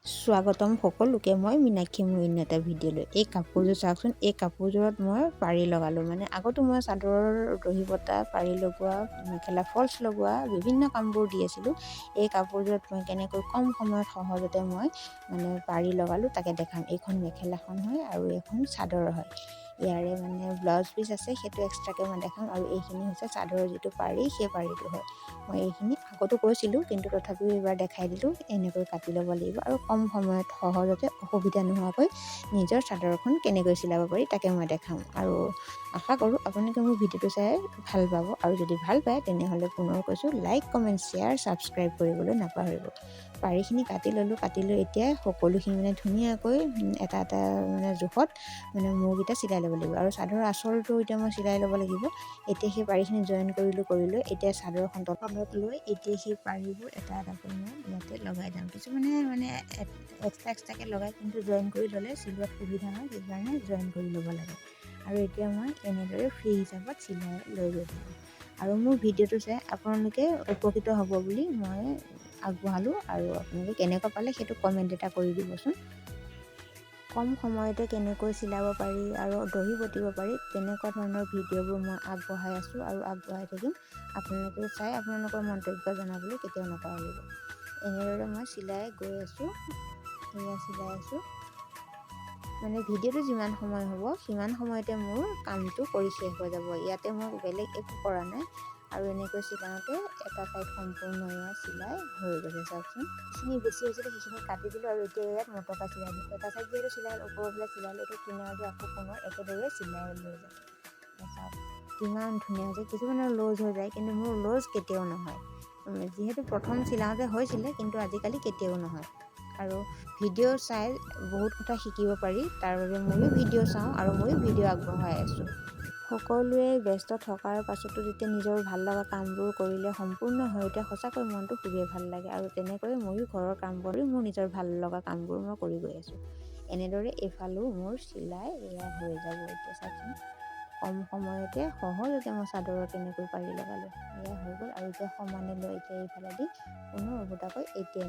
স্বাগতম সকলোকে মই মীনাক্ষী মোৰ অন্য এটা ভিডিঅ'লৈ। এই কাপোৰযোৰ চাওকচোন, এই কাপোৰযোৰত মই পাৰি লগালোঁ। মানে আগতো মই চাদৰৰ দহি বটা, পাৰি লগোৱা, মেখেলা ফলচ লগোৱা বিভিন্ন কামবোৰ দি আছিলোঁ। এই কাপোৰযোৰত মই কেনেকৈ কম সময়ত সহজতে মই পাৰি লগালোঁ তাকে দেখাম। এইখন মেখেলাখন হয় আৰু এইখন চাদৰ হয়। ইয়াৰে ব্লাউজ পিচ আছে, সেইটো এক্সট্ৰাকৈ মই দেখাম। আৰু এইখিনি হৈছে চাদৰৰ যিটো পাৰি, সেই পাৰিটো হয়। মই এইখিনি আগতো কৈছিলোঁ, কিন্তু তথাপিও এইবাৰ দেখাই দিলোঁ। এনেকৈ কাটি ল'ব লাগিব আৰু কম সময়ত সহজতে অসুবিধা নোহোৱাকৈ নিজৰ চাদৰখন কেনেকৈ চিলাব পাৰি তাকে মই দেখাম। আৰু আশা কৰোঁ আপোনালোকে মোৰ ভিডিঅ'টো চাই ভাল পাব। আৰু যদি ভাল পায় তেনেহ'লে পুনৰ কৈছোঁ, লাইক, কমেণ্ট, শ্বেয়াৰ, ছাবস্ক্ৰাইব কৰিবলৈ নাপাহৰিব। পাৰিখিনি কাটি ল'লোঁ। কাটি লৈ এতিয়া সকলোখিনি ধুনীয়াকৈ এটা এটা জোখত মূৰকেইটা চিলাই ল'ব লাগিব। আৰু চাদৰৰ আঁচলটো এতিয়া মই চিলাই ল'ব লাগিব। এতিয়া সেই পাৰিখিনি জইন কৰি লৈ এতিয়া চাদৰখন তলত লৈ এতিয়া সেই পাৰিবোৰ এটা এটাকৈ মই ইয়াতে লগাই যাম। কিছুমানে এক্সট্ৰাকৈ লগাই, কিন্তু জইন কৰি ল'লে চিলোৱাত সুবিধা হয়, সেইকাৰণে জইন কৰি ল'ব লাগে। আৰু এতিয়া মই এনেদৰে ফ্ৰী হিচাপত চিলাই লৈ গৈ থাকোঁ। আৰু মোৰ ভিডিঅ'টো চাই আপোনালোকে উপকৃত হ'ব বুলি মই আগবঢ়ালোঁ। আৰু আপোনালোকে কেনেকুৱা পালে সেইটো কমেণ্ট এটা কৰি দিবচোন। কম সময়তে কেনেকৈ চিলাব পাৰি আৰু দহি বটিব পাৰি তেনেকুৱা ধৰণৰ ভিডিঅ'বোৰ মই আগবঢ়াই আছোঁ আৰু আগবঢ়াই থাকিম। আপোনালোকে চাই আপোনালোকৰ মন্তব্য জনাবলৈ কেতিয়াও নাপাহৰিব। এনেদৰে মই চিলাই গৈ আছোঁ। এয়া চিলাই আছোঁ। ভিডিঅ'টো যিমান সময় হ'ব সিমান সময়তে মোৰ কামটো কৰি শেষ হৈ যাব। ইয়াতে মই বেলেগ একো কৰা নাই। আৰু এনেকৈ চিলাওঁতে এটা ছাইড সম্পূৰ্ণ এয়া চিলাই হৈ গৈছে। চাওকচোন, যিখিনি বেছি হৈছিলে সেইখিনি কাটি দিলোঁ। আৰু এতিয়া ইয়াত মটকা চিলাই দিওঁ। এটা ছাইড যিহেতু চিলাই ওপৰবিলাক চিলাই লৈ কিনাৰটো আকৌ পুনৰ একেদৰে চিলাই লৈ যায়। চাওক কিমান ধুনীয়া হৈছে। কিছুমানৰ লুজ হৈ যায়, কিন্তু মোৰ লুজ কেতিয়াও নহয়। যিহেতু প্ৰথম চিলাওঁতে হৈছিলে, কিন্তু আজিকালি কেতিয়াও নহয়। আৰু ভিডিঅ' চাই বহুত কথা শিকিব পাৰি। তাৰ বাবে ময়ো ভিডিঅ' চাওঁ আৰু ময়ো ভিডিঅ' আগবঢ়াই আছোঁ। সকলোৱে ব্যস্ত থকাৰ পাছতো যেতিয়া নিজৰ ভাল লগা কামবোৰ কৰিলে সম্পূৰ্ণ হৈ উঠে, সঁচাকৈ মনটো খুবেই ভাল লাগে। আৰু তেনেকৈ ময়ো ঘৰৰ কাম কৰি মোৰ নিজৰ ভাল লগা কামবোৰ মই কৰি গৈ আছোঁ। এনেদৰে এইফালেও মোৰ চিলাই এয়া হৈ যাব। এতিয়া চাওকচোন, কম সময়তে সহজতে মই চাদৰত তেনেকৈ পাৰি লগালোঁ। এয়া হৈ গ'ল। আৰু এতিয়া সমানে লৈ এতিয়া এইফালেদি পুনৰ ওভতাকৈ এতিয়া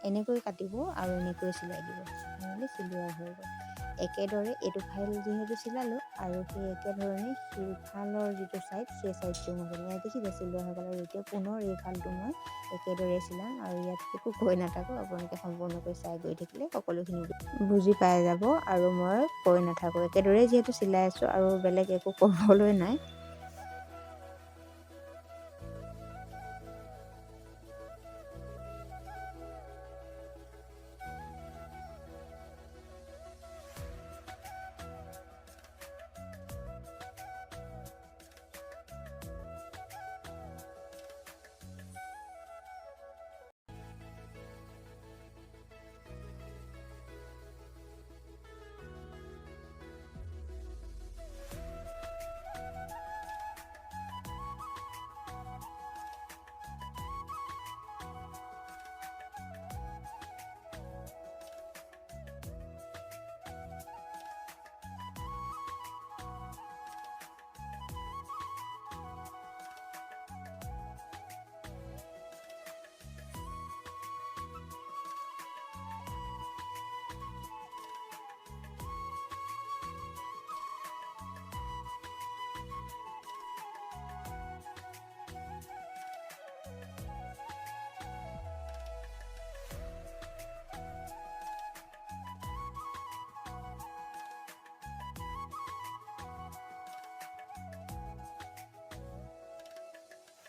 এনেকৈ কাটিব আৰু এনেকৈ চিলাই দিব। নহ'লে চিলোৱা হৈ গ'ল। একেদৰে এইটো ফাইল যিহেতু চিলালোঁ, আৰু সেই একেধৰণে সিফালৰ যিটো ছাইড, সেই ছাইডটো মই ইয়াত দেখিছে চিলোৱা হৈ গ'ল। আৰু এতিয়া পুনৰ এই ফালটো মই একেদৰে চিলাম। আৰু ইয়াত একো কৈ নাথাকোঁ, আপোনালোকে সম্পূৰ্ণকৈ চাই গৈ থাকিলে সকলোখিনি বুজি পাই যাব। আৰু মই কৈ নাথাকোঁ, একেদৰে যিহেতু চিলাই আছোঁ আৰু বেলেগ একো ক'বলৈ নাই।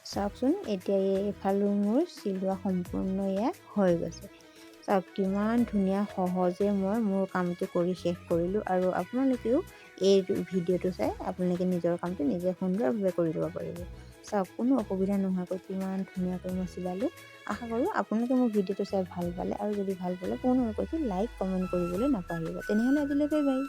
চাওকচোন, এতিয়া এইফালো মোৰ চিলোৱা সম্পূৰ্ণ এয়া হৈ গৈছে। চাওক কিমান ধুনীয়া সহজে মই মোৰ কামটো কৰি শেষ কৰিলোঁ। আৰু আপোনালোকেও এই ভিডিঅ'টো চাই আপোনালোকে নিজৰ কামটো নিজে সুন্দৰভাৱে কৰি ল'ব পাৰিব। চাওক, কোনো অসুবিধা নোহোৱাকৈ কিমান ধুনীয়াকৈ মই চিলালোঁ। আশা কৰোঁ আপোনালোকে মোৰ ভিডিঅ'টো চাই ভাল পালে। আৰু যদি ভাল পালে পুনৰ কৈছোঁ, লাইক, কমেণ্ট কৰিবলৈ নাপাহৰিব। তেনেহ'লে আজিলৈ বাই বাই।